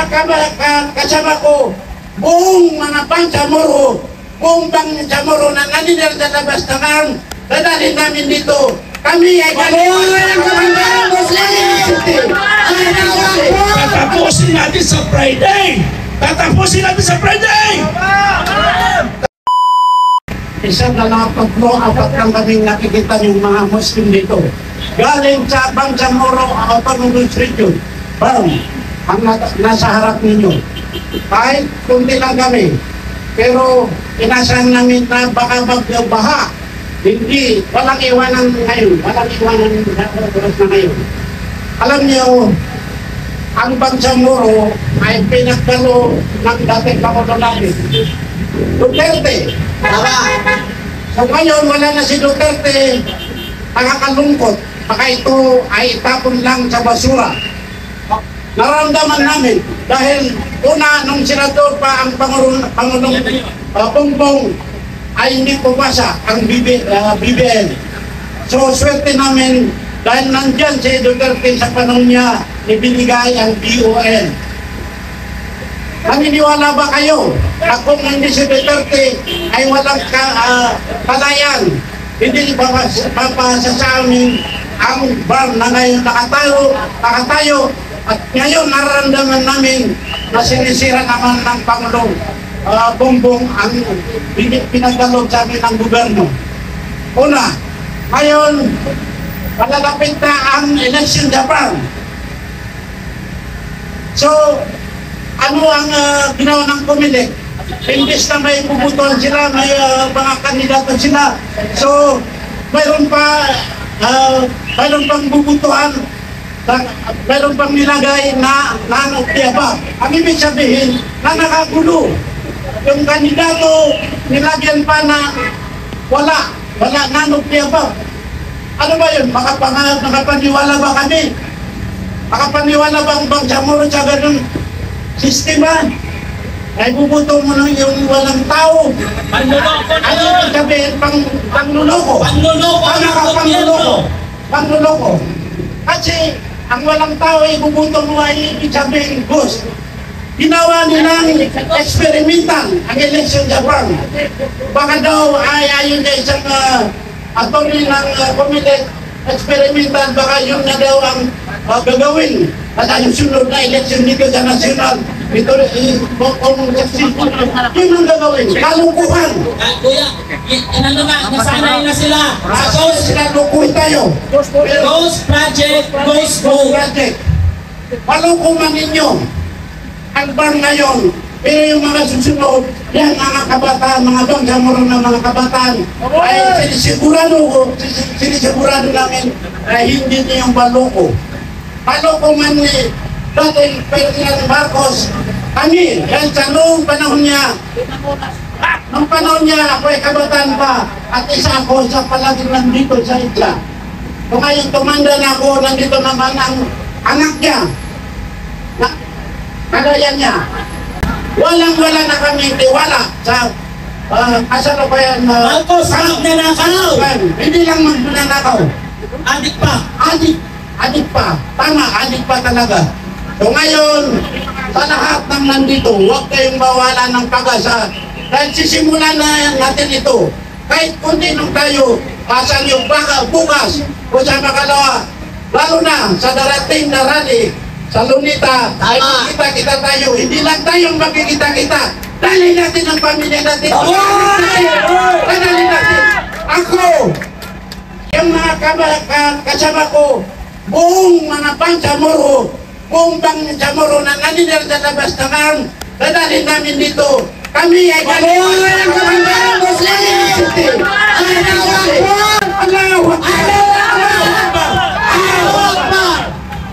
kasama ko, buong mga Bangsamoro, buong Bangsamoro na naninira sa labas ng arm, dadalhin namin dito. Kami ay tatapusin natin sa Friday! Tatapusin natin sa Friday! Isang lalapaglo, apat lang kaming nakikita yung mga Muslim dito. Galing sa Bangsamoro Autonomous Region. Bang, ang nasa harap ninyo. Kahit kunti lang kami. Pero inasahan namin na baka magbaha. Hindi, walang iwanan ngayon. Walang iwanan na ngayon. Alam niyo, ang Bangsamoro ay pinagkalo ng dating Pangulo namin. Duterte. So ngayon, wala na si Duterte. Nakakalungkot. Baka ito ay itapon lang sa basura. Naramdaman namin dahil una nung senador pa ang Pangulong Bongbong ay hindi pumasa ang BBL. So swerte namin dahil nandyan si Duterte sa panahon niya ibinigay ang BOL. Naniniwala ba kayo na kung hindi si Duterte ay walang palayan, hindi papasa sa amin ang bar na ngayon nakatayo at ngayon nararamdaman namin na sinisira naman ng Pangulong Bongbong ang pinagdalog sa amin ng gobyerno. Una, ngayon malalapit na ang election Japan. So, ano ang ginawa ng Comelec? Imbes na may puputuan sila, may mga kandidato sila. So, mayroon pang bubutuan, mayroon pang nilagay na nanoktiaba. Ang ibig sabihin, na nakagulo. Yung kandidato, nilagyan pa na wala nanoktiaba. Ano ba yun? Makapaniwala ba kami? Makapaniwala ba ang Bangsamoro sa ganun sistema? Ay bubuto mo nung yung walang tao. Ano yung sabihin? Pangluloko. Pangluloko. Kasi ang walang tao ay bubuto mo ay ibig sabihin ghost. Ginawa nilang experimental ang election Japan. Baka daw ay ayon na isang attorney ng Comelec, experimental, baka yun na daw ang gagawin. At ang sunod na election dito sa national, ito kung successful, yun ang gagawin. Kalungkuhan. Kuya, inano nga, nasanay na sila. So, sinalukuhin tayo. Ghost Project, Ghost Go. Palungkuhan ninyo. Ang bar ngayon, pero yung mga susunod, yan mga kabataan, mga Bangsamoro na mga kabataan, ay sinisigurado namin na hindi niyong baloko. Baloko man ni dating Ferdinand Marcos, kami, dahil sa noong panahon niya, ako ay kabataan pa, at isa ako sa palaging nandito sa isla. Kung ngayon tumanda na ako, nandito naman ang anak niya, kagaya niya. Walang-wala na kami tiwala sa kasalukuyan na Marcos, magnanakaw! Hindi lang magnanakaw. Adik pa! Adik pa. Tama, adik pa talaga. So ngayon, sa lahat ng nandito, huwag kayong bawalan ng pag-asa. Dahil sisimulan na natin ito. Kahit kunti nung tayo, pasang yung bukas o sa makalawa, lalo na sa darating na rally, sa Lunita, ay makikita tayo. Hindi lang tayong makikita-kita. Dali natin ang pamilya natin. Dali natin. Ako, yung mga kasama ko, buong mga Bangsamoro, buong Bangsamoro na naninira sa labas ng arm, dadalhin namin dito. Kami ay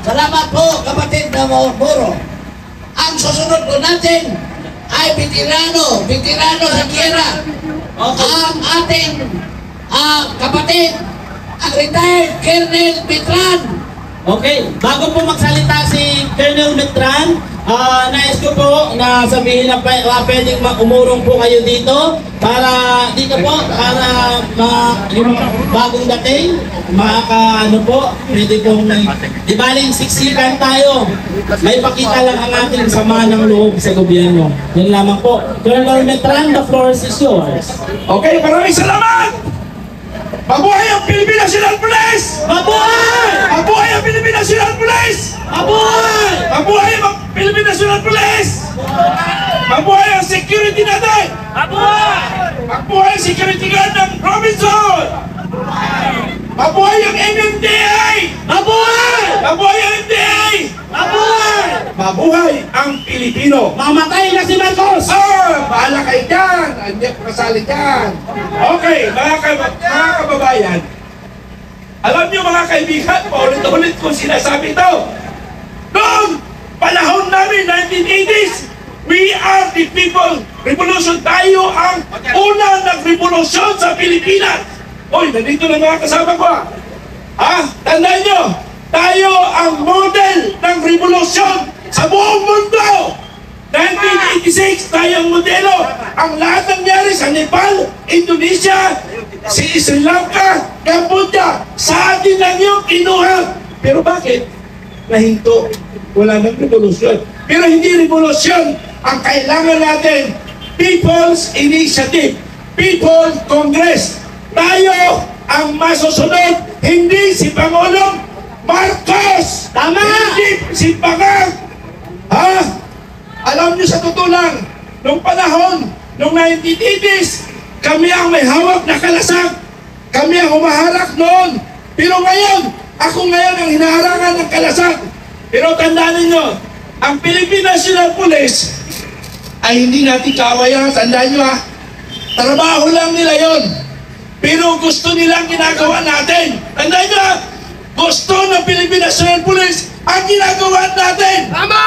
Salamat po, kapatid na Moro. Ang susunod po natin ay veterano sa Tierra. Ang ating kapatid, ang retired Colonel Betran. Okay, bago po magsalita si Colonel Betran, nais ko po na sabihin na pwedeng umurong po kayo dito para dito po, para yung bagong dating, ano po, pwede pong, di baling siksikan tayo. May pakita lang ang ating sama ng loob sa gobyerno. Yan lamang po. Colonel Metran, the floor is yours. Okay, maraming salamat! Mabuhay ang Philippine National Police! Mabuhay! Mabuhay ang Philippine National Police! Mabuhay! Mabuhay ang Philippine National Police! Mabuhay ang security natin! Mabuhay! Mabuhay ang security guard ng Robinson! Mabuhay ang MMDA! Mabuhay! Mabuhay ang MMDA! Mabuhay! Mabuhay ang Pilipino! Mamatay na si Marcos! Bahala kayo dyan! Hindi ako kasali dyan! Okay, mga kababayan, alam niyo mga kaibigan, paulit-ulit ko sinasabi ito. Noong panahon namin, 1980s, we are the people revolution. Tayo ang unang nag-revolusyon sa Pilipinas. Hoy, nandito na mga kasama ko. Tandaan nyo, tayo ang model ng revolusyon sa buong mundo. 1986, tayo ang modelo. Ang lahat nangyari sa Nepal, Indonesia, Sri Lanka, Cambodia, sa atin lang yung kinuha. Pero bakit? Nahinto. Wala nang revolusyon. Pero hindi revolusyon ang kailangan natin. People's Initiative. People's Congress. Tayo ang masusunod. Hindi si Pangulong Marcos. Tama! Hindi si Pangang. Alam niyo sa totoo lang, nung panahon, nung 1980s, kami ang may hawak na kalasag. Kami ang humaharap noon. Pero ngayon, ako ngayon ang hinaharangan ng kalasag. Pero tandaan ninyo, ang Philippine National Police ay hindi natin kawayan. Tandaan nyo trabaho lang nila yon. Pero gusto nilang ginagawa natin. Tandaan nyo gusto ng Philippine National Police ang ginagawa natin. Tama!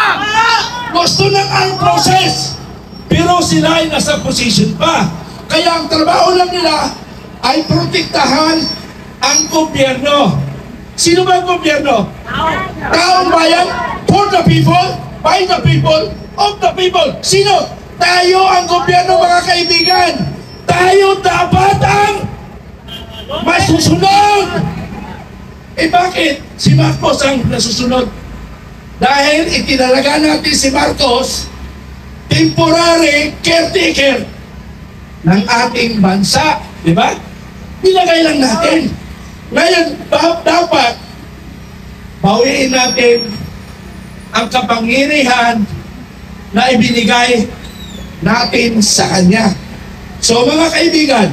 Gusto ng armed process. Pero sila ay nasa position pa. Kaya ang trabaho lang nila ay protektahan ang gobyerno. Sino ba ang gobyerno? Taong bayan, for the people, by the people, of the people. Sino? Tayo ang gobyerno, mga kaibigan. Tayo dapat ang masusunod. Bakit si Marcos ang nasusunod? Dahil itinalaga natin si Marcos temporary caretaker ng ating bansa. Di ba? Nilagay lang natin. Ngayon, dapat bawiin natin ang kapangyarihan na ibinigay natin sa kanya. So mga kaibigan,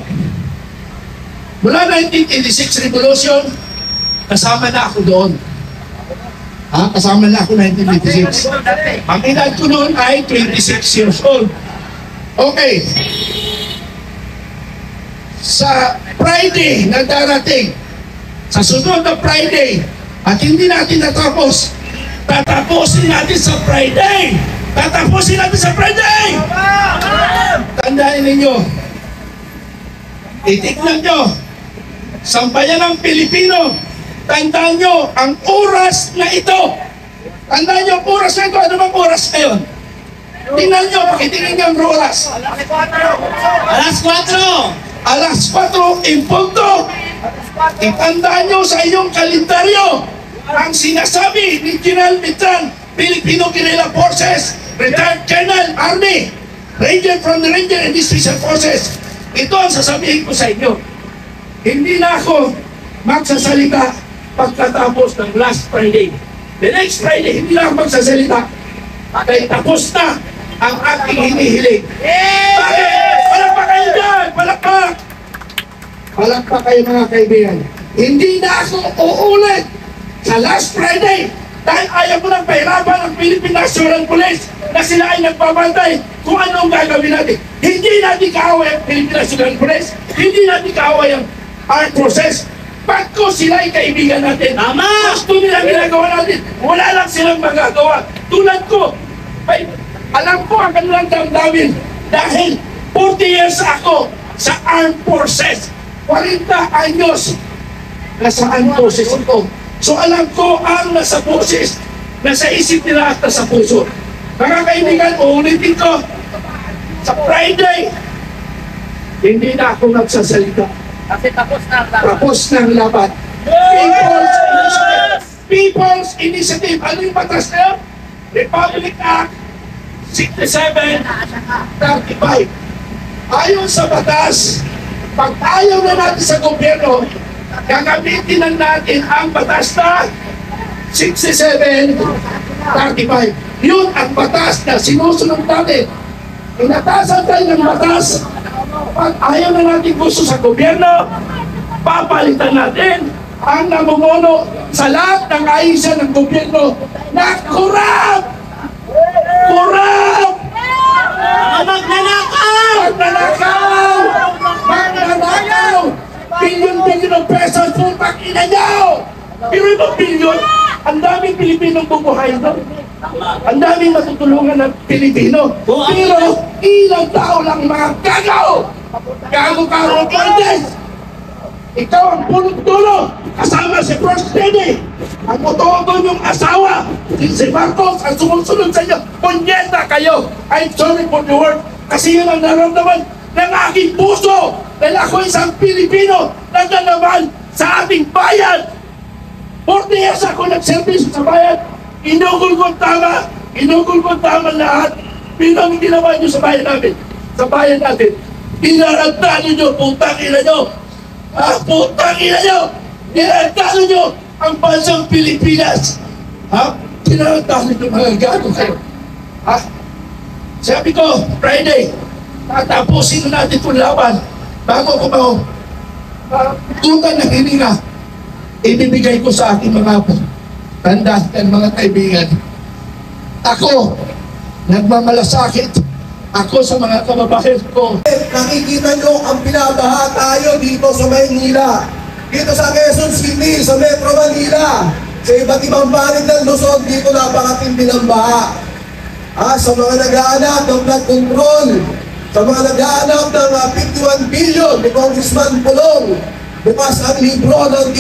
mula 1986 Revolution, kasama na ako doon. Kasama na ako 1986. Ang edad ko noon ay 26 years old. Okay. Sa Friday na darating, sa sunod na Friday, at hindi natin natapos, tatapusin natin sa Friday! Tatapusin natin sa Friday! Tandaan ninyo, itignan nyo, sambayan ng Pilipino, tandaan nyo ang oras na ito. Tandaan nyo ang oras na ito. Ano bang oras ngayon? Tingnan nyo, pakitingin nyo ang oras. Alas 4! Alas 4 in punto. Itandaan nyo sa iyong kalendaryo ang sinasabi ni General Mitran, Filipino Guerrilla Forces, Retired Colonel Army, Ranger from the Ranger and the Special Forces. Ito ang sasabihin ko sa inyo. Hindi na ako magsasalita pagkatapos ng last Friday. The next Friday, hindi na ako magsasalita. Dahil tapos na ang aking hinihiling. Bakit? Palakpak kayo dyan! Palakpak! Palakpak kayo mga kaibigan. Hindi na ako uulit sa last Friday dahil ayaw ko nang pahirapan ang Philippine National Police na sila ay nagpapantay kung ano ang gagawin natin. Hindi natin kaaway ang Philippine National Police. Hindi natin kaaway ang armed process. Pagko sila ay kaibigan natin. Tama! Gusto nilang ginagawa natin. Wala lang silang magagawa. Tulad ko, alam ko ang kanilang damdamin dahil 40 years ako sa armed forces. 40 anyos nasa armed forces ito. So alam ko ang nasa boses, nasa isip nila at nasa puso. Mga kaibigan, uulitin ko. Sa Friday, hindi na ako nagsasalita. Kasi tapos na ang laban. Tapos na ang laban. People's Initiative. People's Initiative. Ano yung batas na yun? Republic Act 67-35. Ayon sa batas, pag ayaw na natin sa gobyerno, gagamitin na natin ang batas na 67-35. Yun ang batas na sinusunod natin. Inatasan tayo ng batas. Pag ayaw na natin gusto sa gobyerno, papalitan natin ang namumuno sa lahat ng ahensya ng gobyerno na korap! Korap! Magnanakaw! Magnanakaw! Magnanakaw! Bilyon-bilyon ng pesos, putang ina nyo! Pero ibang bilyon, ang daming Pilipinong bubuhay doon. Ang daming matutulungan ng Pilipino. Pero ilang tao lang mga gagaw! Gago-gago Cortez! Ikaw ang punot-dulo kasama si First Lady. Ang motogon yung asawa, si Marcos, ang sumusunod sa inyo. Punyeta kayo! I'm sorry for the word. Kasi yun ang naramdaman ng aking puso dahil ako isang Pilipino na nanaman sa ating bayan. 40 years ako nagservisyo sa bayan. Inugol ko tama. Inugol ko tama lahat. Pero ang ginawa nyo sa bayan namin, sa bayan natin, inaragtano nyo, putang ina nyo. Putang ina nyo! Inaragtano nyo ang bansang Pilipinas. Tinaragtano nyo mga gago kayo. Sabi ko, Friday, tatapusin na natin itong laban bago ko tutan ng hininga. Ibibigay ko sa aking mga tanda at mga kaibigan. Ako, nagmamalasakit. Ako sa mga kababayan ko. Nakikita nyo ang binabaha tayo dito sa Maynila, dito sa Quezon City, sa Metro Manila, sa iba't ibang panig ng Luzon, dito napakatindi ng baha. Sa mga naghahanap ng flood control, sa mga naghahanap ng 51 billion ni Congressman Pulong, bukas ang libro ng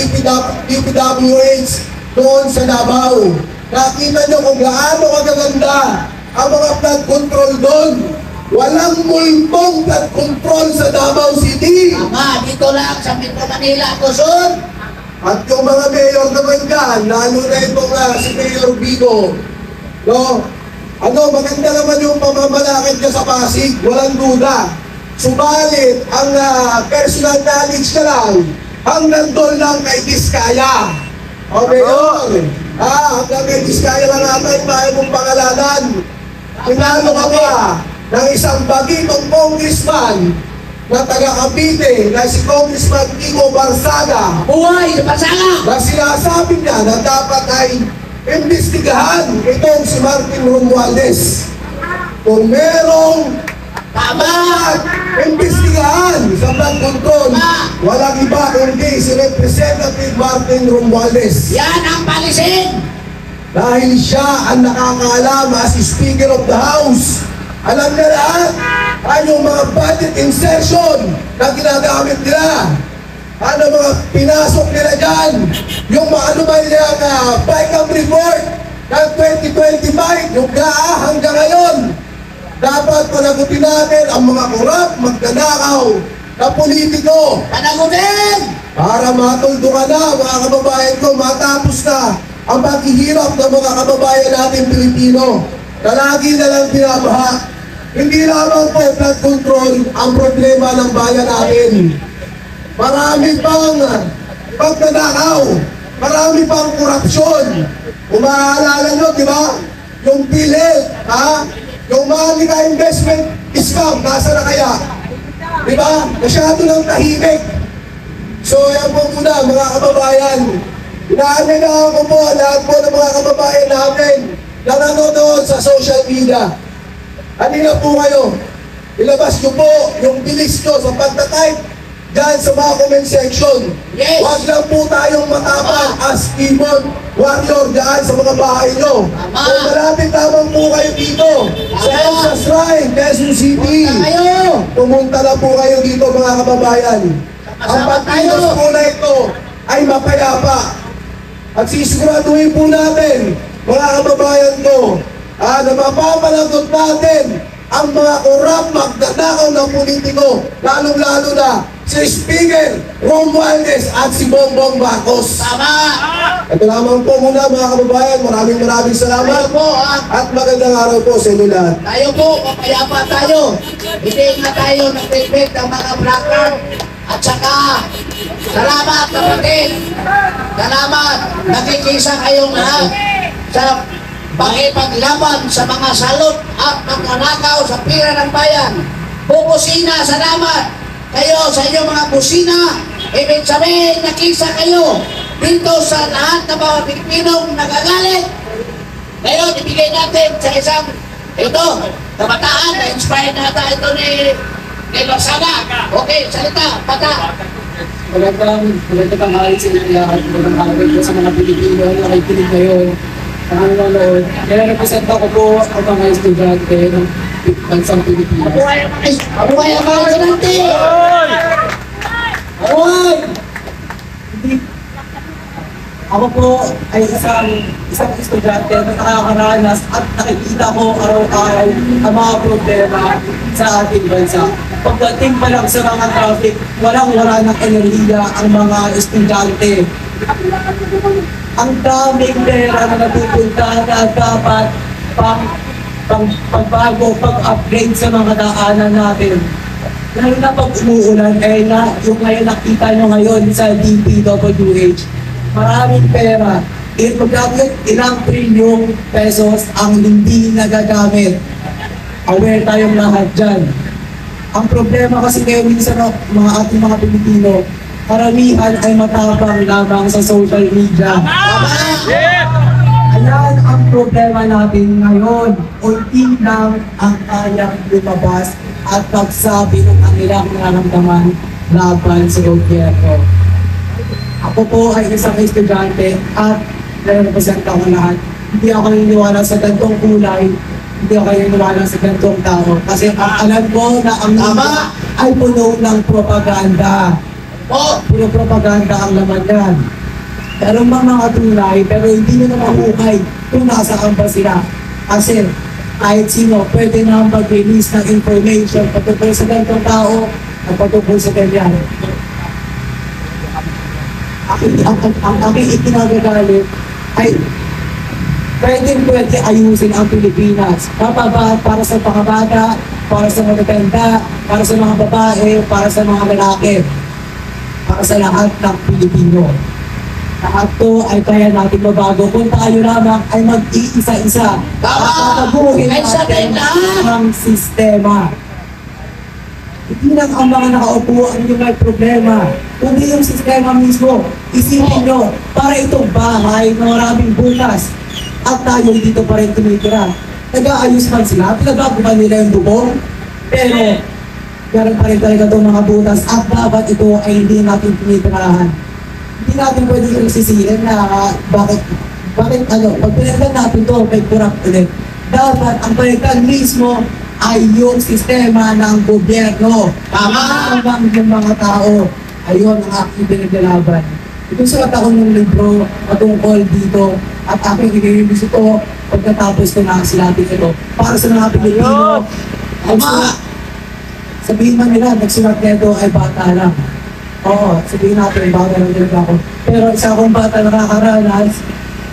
DPWH doon sa Davao. Nakita nyo kung gaano kagaganda ang mga flood control doon. Walang multong flood control sa Davao City. Tama, dito lang sa Metro Manila, Quezon. At yung mga mayor naman dyan, lalo na itong si Mayor Bigo, no? Maganda naman yung pamamalakad niya sa Pasig, walang duda. Subalit, ang personal knowledge na lang, hanggang doon lang kay Diskaya. O Mayor, hanggang kay Diskaya lang natin, tayo mong pangalanan. Pinalo ka ba ng isang bagitong congressman na taga Cavite na si Congressman Kiko Barsaga, Buhay, Barsaga! na sinasabi niya na dapat ay imbestigahan itong si Martin Romualdez. Kung merong Tama! imbestigahan sa flood control, walang iba kundi si Representative Martin Romualdez. Yan ang palisin! Dahil siya ang nakakaalam as Speaker of the House. Alam niya lahat ay yung mga budget insertion na ginagamit nila. Ano mga pinasok nila dyan? Yung mga anuman nila na BICAM report ng 2025, yung GAA hanggang ngayon. Dapat panagutin natin ang mga korap, magnanakaw na politiko. Panagutin! Para matuldukan na mga kababayan ko, matapos na ang paghihirap ng mga kababayan natin Pilipino na lagi na lang binabaha. Hindi lamang po flood control ang problema ng bayan natin. Marami pang pagnanakaw, marami pang korupsyon. Kung maaalala nyo, di ba? Yung PhilHealth, yung Manika Investment Scam, nasa na kaya? Di ba? Masyado ng tahimik. So yan po muna mga kababayan. Inaanyagaan ko po lahat po ng mga kababayan natin na nanonood sa social media. Halina po kayo. Ilabas nyo po yung bilis nyo sa pagtatype dyan sa mga comment section. Yes. Huwag lang po tayong matapang as keyboard warrior dyan sa mga bahay nyo. Tama. Kung malapit lamang po kayo dito sa Tama. Elsa Shrine, Quezon City. Punta kayo. Pumunta na po kayo dito mga kababayan. Ang Sama pagkilos tayo. po na ito ay mapayapa. At sisiguraduhin po natin, mga kababayan ko, na mapapalagot natin ang mga korap magnanakaw ng politiko, lalong-lalo na si Speaker Romualdez at si Bongbong Marcos. Tama! Ito lamang po muna mga kababayan, maraming salamat Tayo po, at magandang araw po sa inyo lahat. tayo po, papayapa tayo. Hindi nga tayo nag-respect ng mga blacker. At saka, salamat kapatid. Salamat. Nakikisa kayong lahat sa pakipaglaban sa mga salot at magnanakaw sa pira ng bayan. Bubusina, salamat. Kayo sa inyong mga busina, ibig sabihin nakisa kayo dito sa lahat ng mga Pilipinong nagagalit. Ngayon, ibigay natin sa isang, ito, kabataan, na-inspire nata ito ni Barsana. Okay, salita, pata. Magandang tanghali sa inyo lahat. Magandang araw po sa mga Pilipino na nakikinig ngayon. Ang nanonood. Nire-represent ako po ang mga estudyante ng bansang Pilipinas. Mabuhay ang mga estudyante! Mabuhay! Ako po ay isang estudyante na nakakaranas at nakikita ko araw-araw ang mga problema sa ating bansa. Pagdating pa lang sa mga traffic, walang-wala ng enerhiya ang mga estudyante. Ang daming pera na napupunta na dapat pagbago, pag-upgrade sa mga daanan natin. Lalo na pag umuulan, yung ngayon nakita nyo ngayon sa DPWH, maraming pera. Ilang trilyong pesos ang hindi nagagamit. Aware tayong lahat dyan. Ang problema kasi kayo minsan mga ating mga Pilipino, karamihan ay matapang lamang sa social media. Ayan ang problema natin ngayon. Unti lang ang kayang lumabas at magsabi ng kanilang nararamdaman laban sa gobyerno. Ako po ay isang estudyante at nare-represent ako lahat. Hindi ako naniniwala sa gantong kulay, hindi ako naniniwala sa gantong tao. Kasi alam ko na ang Tama! ay puno ng propaganda. Puro propaganda ang laman yan. Pero mga tunay, pero hindi nyo na mahukay kung nasaan ba sila. Kasi kahit sino pwede na mag-release ng information patungkol sa gantong tao at patungkol sa ganyan. Ang aking ikinagagalit ay pwede ayusin ang Pilipinas. Para sa mga bata, para sa mga matanda, para sa mga babae, para sa mga lalaki, para sa lahat ng Pilipino. Lahat to ay kaya natin mabago kung tayo lamang ay mag-iisa-isa. At baguhin natin ang sistema. Hindi lang ang mga nakaupo ang yung may problema, kundi yung sistema mismo. Isipin nyo, para itong bahay na maraming butas at tayo dito pa rin tumitira. Nag-aayos man sila, pinagago ba nila yung bubong? Pero, meron pa rin talaga itong mga butas at dapat ito ay hindi natin tinitirahan. Hindi natin pwede yung sisihin na bakit pag pinagdan natin ito, may kurap ulit. Dapat ang pinagdan mismo ay yung sistema ng gobyerno. Tama bang yung mga tao? Ayun ang aking pinaglalaban. Itong sulat ako ng libro patungkol dito at aking i-release ito pagkatapos ko na silatin ito. Para sa mga Pilipino, sabihin man nila, nagsulat nito ay bata lang. Oo, sabihin natin, bata lang talaga ako. Pero isa akong bata nakakaranas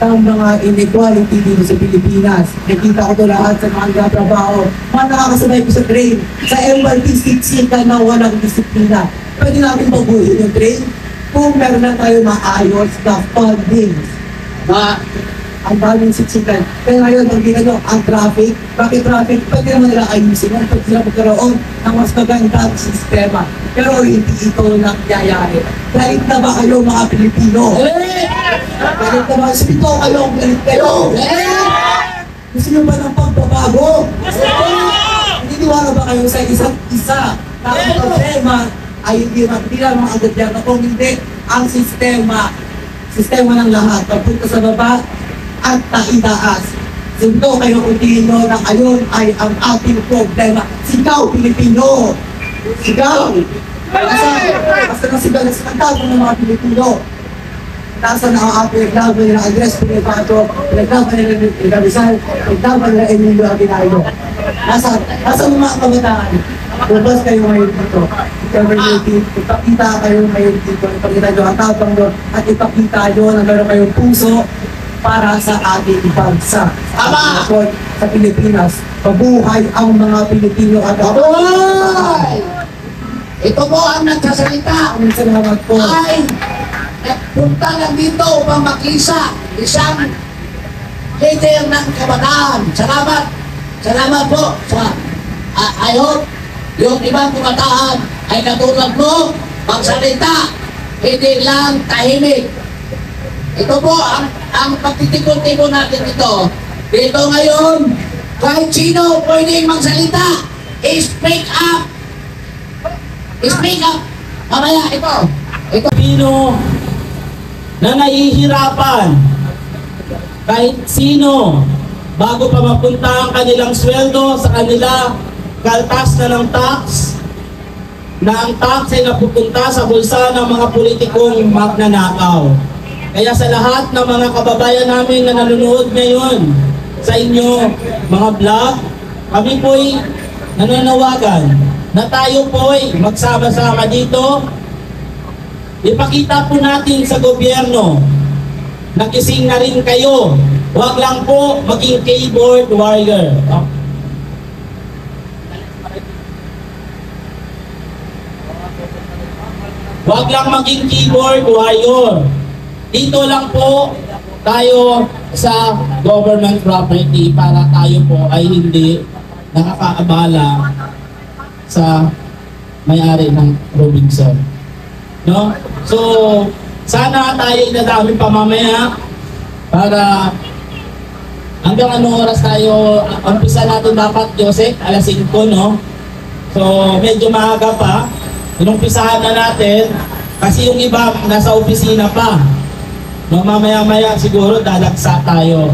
ng mga inequality dito sa Pilipinas. Nakita ko ito lahat sa mga nagtatrabaho. Mga nakakasabay ko sa train. Sa MRT, siksikan na walang disiplina. Pwede natin baguhin yung train kung meron na tayo maayos na fundings. Ang daming siksikan. Kaya ngayon, pag ginano, ang traffic, bakit traffic? Pwede naman nila ayusin. Pwede sila magkaroon ng mas magandang sistema. Pero hindi ito nangyayari. Galit na ba kayo mga Pilipino? Galit na ba? Sino kayo? Galit kayo? Gusto nyo ba ng pagbabago? Naniniwala ba kayo sa isa't isa? Na ang problema ay hindi lang mga gobyerno, kung hindi ang sistema ng lahat. Pagpunta sa baba at taitaas. Sundo kayo Pilipino na ayun ay ang ating problema. Sigaw, Pilipino! Sigaw! Basta na sigaw ng mga Pilipino. nasa pinaglaban nila Andres Pinipato, pinaglaban nila Rizal, pinaglaban nila Emilio Aguinaldo. Nasa mga kabataan, lumabas kayo ngayon dito. Ipakita kayo ngayon dito, ipakita nyo ang tapang nyo, at ipakita nyo na meron kayong puso para sa ating bansa. Tama! Sa Pilipinas, mabuhay ang mga Pilipino at Mabuhay! Ito po ang nagsasalita. Salamat po. Ay nagpunta lang dito upang makisa isang leader ng kabataan. Salamat. Salamat po sa I hope yung ibang kabataan ay katulad mo magsalita, hindi lang tahimik. Ito po ang pagtitipon-tipon natin ito. Dito ngayon, kahit sino pwedeng magsalita, speak up. Speak up. Mamaya, ito. Pilipino na nahihirapan kahit sino bago pa mapunta ang kanilang sweldo sa kanila, kaltas na ng tax, na ang tax ay napupunta sa bulsa ng mga politikong magnanakaw. Kaya sa lahat ng mga kababayan namin na nanonood ngayon sa inyo mga vlog, kami po'y nananawagan na tayo po'y magsama-sama dito. Ipakita po natin sa gobyerno na gising na rin kayo. Huwag lang po maging keyboard warrior. Huwag lang maging keyboard warrior. Dito lang po tayo sa government property para tayo po ay hindi nakakaabala sa may-ari ng Robinson. No? So, sana tayo inadami pa mamaya para hanggang anong oras tayo, umpisa natin dapat, Joseph, alas 5, no? So, medyo maaga pa. Inumpisahan na natin kasi yung iba nasa opisina pa. No, mamaya-maya siguro dadagsa tayo.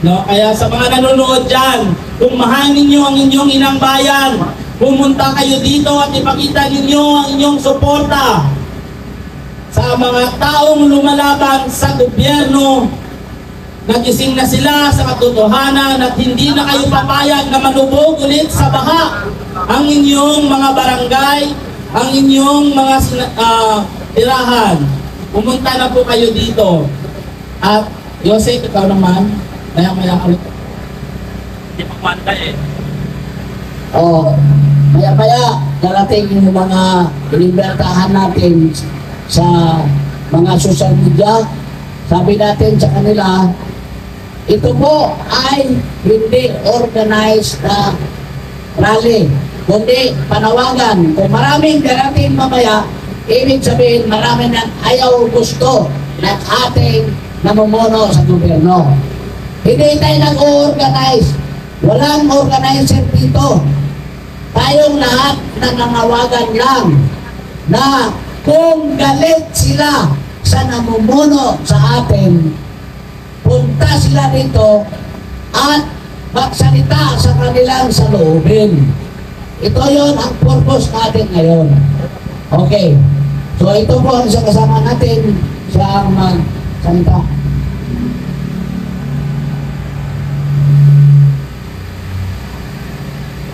No, kaya sa mga nanonood dyan, kung mahal ninyo ang inyong inang bayan, pumunta kayo dito at ipakita ninyo ang inyong suporta sa mga taong lumalaban sa gobyerno. Nagising na sila sa katotohanan at hindi na kayo papayag na malubog ulit sa baha ang inyong mga barangay, ang inyong mga tirahan. Pumunta na po kayo dito. At Jose, ikaw naman, maya-maya ulit. Hindi pagmanda eh. Maya-maya, darating yung mga inimbertahan natin sa mga social media. Sabi natin sa kanila, ito po ay hindi organized na rally, kundi panawagan. Kung maraming darating mamaya, ibig sabihin marami na ayaw gusto ng ating namumuno sa gobyerno. Hindi tayo nag-organize. Walang organizer dito. Tayong lahat nangangawagan lang na kung galit sila sa namumuno sa atin, punta sila dito at magsalita sa kanilang saloobin. Ito yon ang purpose natin ngayon. Okay. So ito po ang isang kasama natin sa magsalita.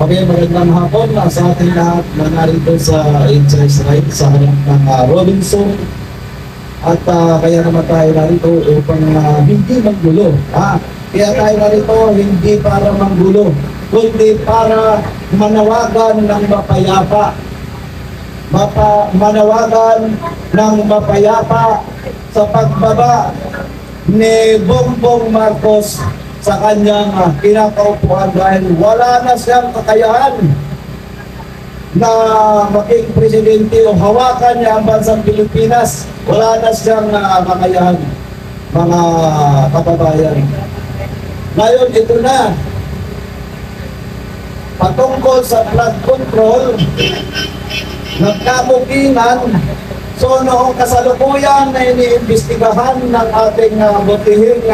Okay, magandang hapon sa ating lahat na narito sa Insights Right sa harap ng Robinson. At kaya naman tayo narito upang hindi manggulo. Kaya tayo narito hindi para manggulo, kundi para manawagan ng mapayapa. Manawagan ng mapayapa sa pagbaba ni Bongbong Marcos sa kanyang kinakaupuan dahil wala na siyang kakayahan na maging presidente o hawakan niya ang bansang Pilipinas. Wala na siyang kakayahan, mga kababayan. Ngayon, ito na. Patungkol sa flood control, nagkamukingan. So, noong kasalukuyan na iniimbestigahan ng ating butihing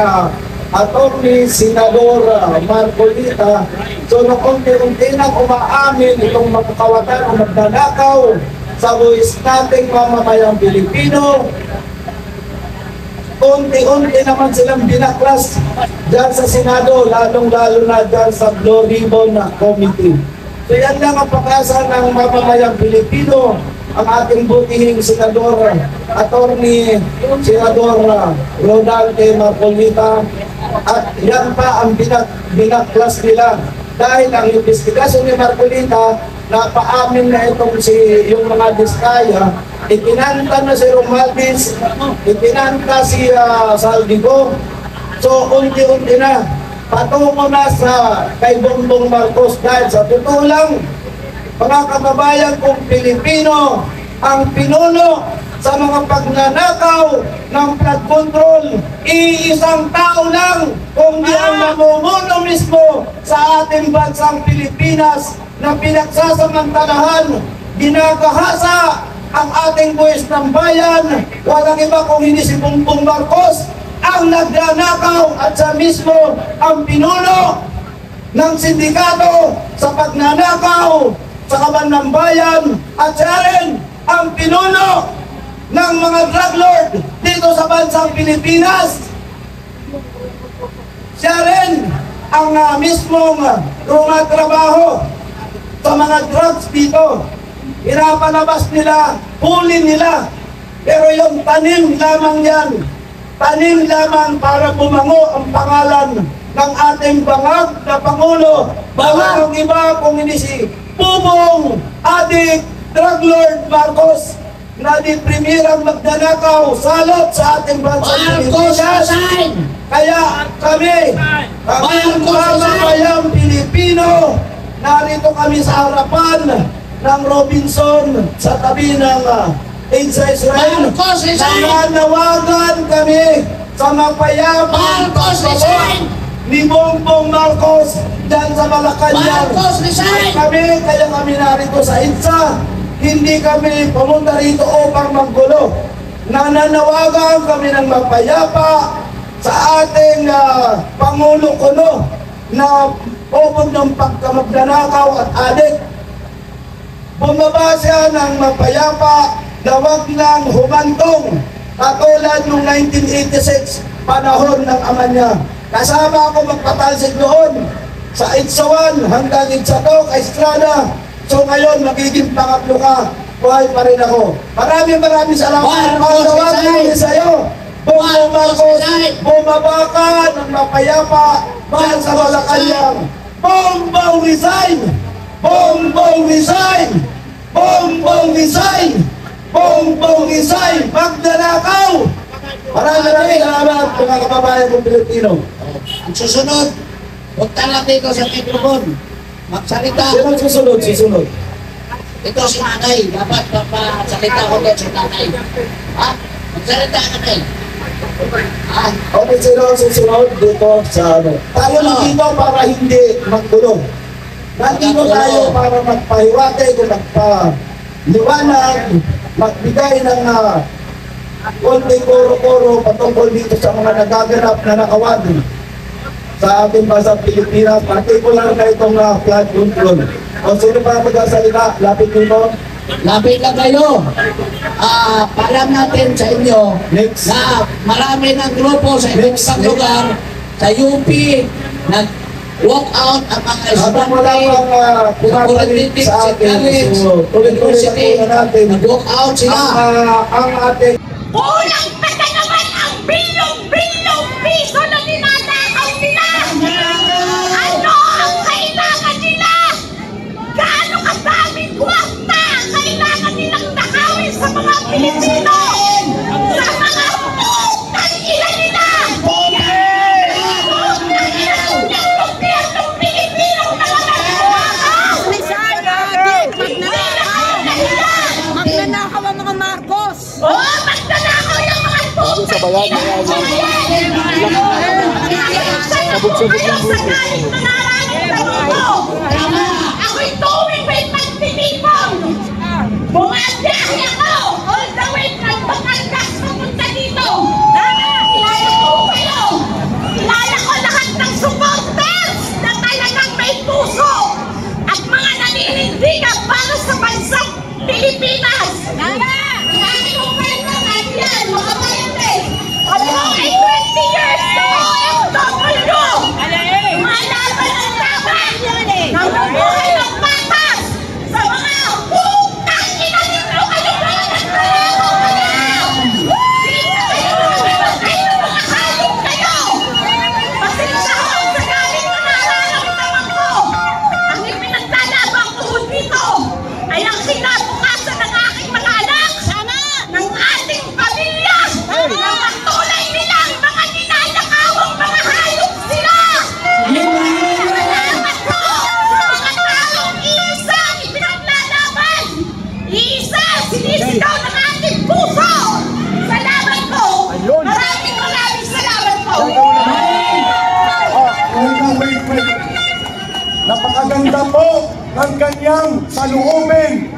Attorney Senador Marcolita, so nung unti-unti nang umaamin itong magkakawatan o magnanakaw sa buwis nating mamamayang Pilipino, unti-unti naman silang binaklas dyan sa Senado, lalong-lalo na dyan sa Blue Ribbon Committee. So yan lang ang pag-asa ng mamamayang Pilipino, ang ating butihing Senador, Attorney Senador Ronald Marcolita, at yan pa ang binaklas nila. Dahil ang investigasyon ni Marcolita, napaamin na itong yung mga Diskaya, ikinanta na si Romualdez, ikinanta si Saldigo. So unti-unti na patungo na sa kay Bongbong Marcos. Dahil sa totoo lang, mga kababayan kong Pilipino, ang pinuno sa mga pagnanakaw ng flood control, iisang tao lang, kundi ang namumuno mismo sa ating bansang Pilipinas na pinagsasamantalahan, ginagahasa ang ating buwis ng bayan. Walang iba kung hindi si Bongbong Marcos ang nagnanakaw, at siya mismo ang pinuno ng sindikato sa pagnanakaw sa kaban ng bayan, at siya rin ang pinuno ng mga drug lord dito sa bansang Pilipinas. Siya rin ang mismong rumatrabaho sa mga drugs dito. Pinapalabas nila, huli nila, pero yung tanim lamang yan, tanim lamang para bumango ang pangalan ng ating bangag na Pangulo. Walang iba kung hindi si Bubong Adik Drug Lord Marcos, na di primirang magnanakaw salot sa ating bansang Pilipinas. Kaya kami, ang mamamayang Pilipino, narito kami sa harapan ng Robinson sa tabi ng EDSA Israel. Nananawagan kami sa mapayapang pagbawa ni Bongbong Marcos dyan sa Malacanang. Kaya kami narito sa EDSA. Hindi kami pumunta rito upang maggulo. Nananawagan kami ng mapayapa sa ating Pangulo Kuno na ubod ng pagkamagnanakaw at adik. Bumaba siya ng mapayapa na wag nang humantong katulad noong 1986, panahon ng ama niya. Kasama ako magpatalsik noon sa EDSA 1 hanggang EDSA 2 kay Estrada. So ngayon, magiging pangatlo ka, buhay pa rin ako. Maraming salamat. Pagkawagan sa iyo. Bongbong Marcos, bumaba ka ng mapayapa dahil sa Malacanang. Bongbong resign! Bongbong resign! Bongbong resign! Bongbong resign! Magnanakaw! Maraming salamat mga kababayan kong Pilipino. Ang susunod, punta lang dito sa mikrofon. Magsalita. Sino susunod? Ito si Nanay. Dapat magsalita ko din si Nanay. Ha? Magsalita ka Nanay. Okay, sino susunod dito sa ano? Tayo lang dito para hindi maggulo. Nandito tayo para magpahiwatay kung magpaliwanag, magbigay ng konting koro-koro patungkol dito sa mga nagaganap na nakawad sa ating bansang Pilipinas, particular na itong flood control. O sino pa magsasalita? Lapit nito. Lapit lang kayo. Palam natin sa inyo Next. na marami ng grupo sa ibang lugar, sa UP, nag-walk out ang mga Habang wala pang pumapalik sa atin, so tuloy-tuloy na po natin. nag-walk out sila. Ang ating Kulang pa na naman ang bilyong-bilyong piso na ninanakaw nila! Ano ang kailangan nila? Gaano kadaming kwarta kailangan nilang nakawin sa mga Pilipino? Sa mga putang ina nila! Putang ina ng gobyernong Pilipino na nananakaw! Magnanakaw ang mga Marcos! Oo, magnanakaw yung mga putang ina! Sabog-sabog yung buhay. Ako'y tuwing may pagtitipon. Bumadyahe ako. All the way from Batangas pumunta dito. Kilala ko kayo. Kilala ko lahat ng supporters na talagang may puso at mga naninindigan para sa bansang Pilipinas. Kilala ko kayo na yan, mga bayan. Ano po ng kanyang saloobin.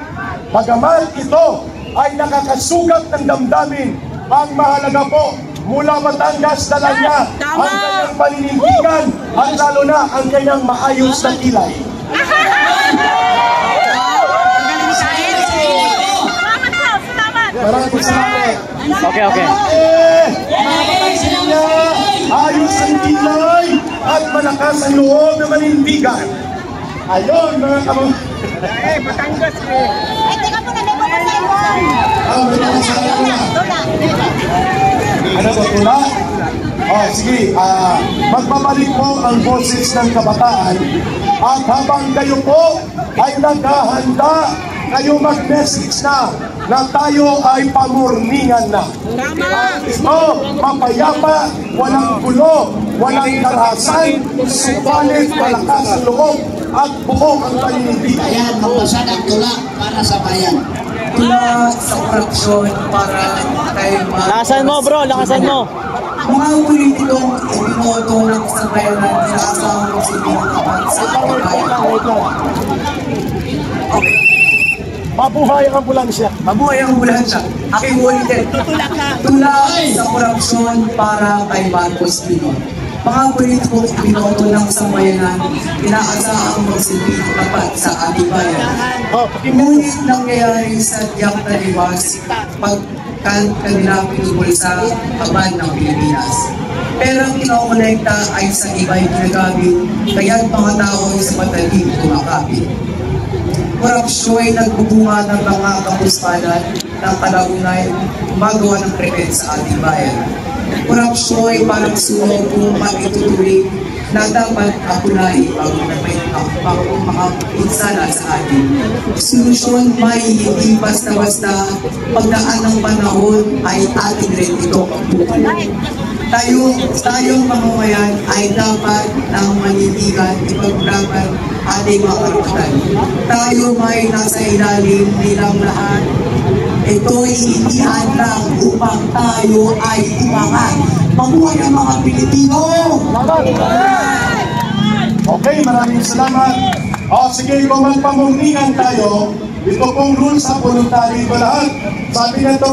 Bagamat ito ay nakakasugat ng damdamin, ang mahalaga po, mula Batangas dala niya ang kanyang paninindigan at lalo na ang kanyang maayos na kilay. Maraming salamat. Okay. Ayos ang kilay at malakas ang loob na manindigan. Ayun, mga kababayan. Batangas eh. Teka po na, demo na tayo. Ano ba, tula? Sige, magbabalik po ang boses ng kabataan at habang kayo po ay naghahanda, kayo mag-message na tayo ay pamorningan na. Ito, mapayapa, walang gulo, walang karahasan, subalit malakas ang loob at buo ang paninindigan. Ayan, magbasa ng tula para sa bayan. Tula sa korupsyon para tayo Lakasan mo bro, lakasan mo. mga politikong ibinoto ng sabayan na tinakasama ng sibilang kapag sa pagkabayan. Mabuhay ang ambulansya. Mabuhay ang ambulansya. Aking ulitin. Tula sa korupsyon para kay Marcos Pino. Mga politikong ibinoto ng sambayanan, inaasahang magsilbing tapat sa ating bayan. Ngunit nangyayari sa diyak na liwas kanila pinugol sa kaban ng Pilipinas. Pero ang kinokolekta ay sa iba'y ginagamit, kaya't mga tao ay sa matalim kumakapit. Korupsyon ay nagbubunga ng mga kapuspanan ng kalaunay gumagawa ng krimen sa ating bayan. Korupsyon ay parang sunog kung mag-itutuloy na dapat akunay bago makapinsala sa atin. Solusyon may hindi basta-basta pagdaan ng panahon ay ating rin ito pagbubuhay. Tayong mamamayan ay dapat ng manindigan ipaglaban ating mga karapatan. Tayo may nasa ilalim nilang lahat. Ito'y hindi hadlang upang tayo ay umangat. Mabuhay ang mga Pilipino! Okay, maraming salamat. Sige, kung magpamurningan tayo, ito pong rules sa voluntary ko lahat. Sabi na ito,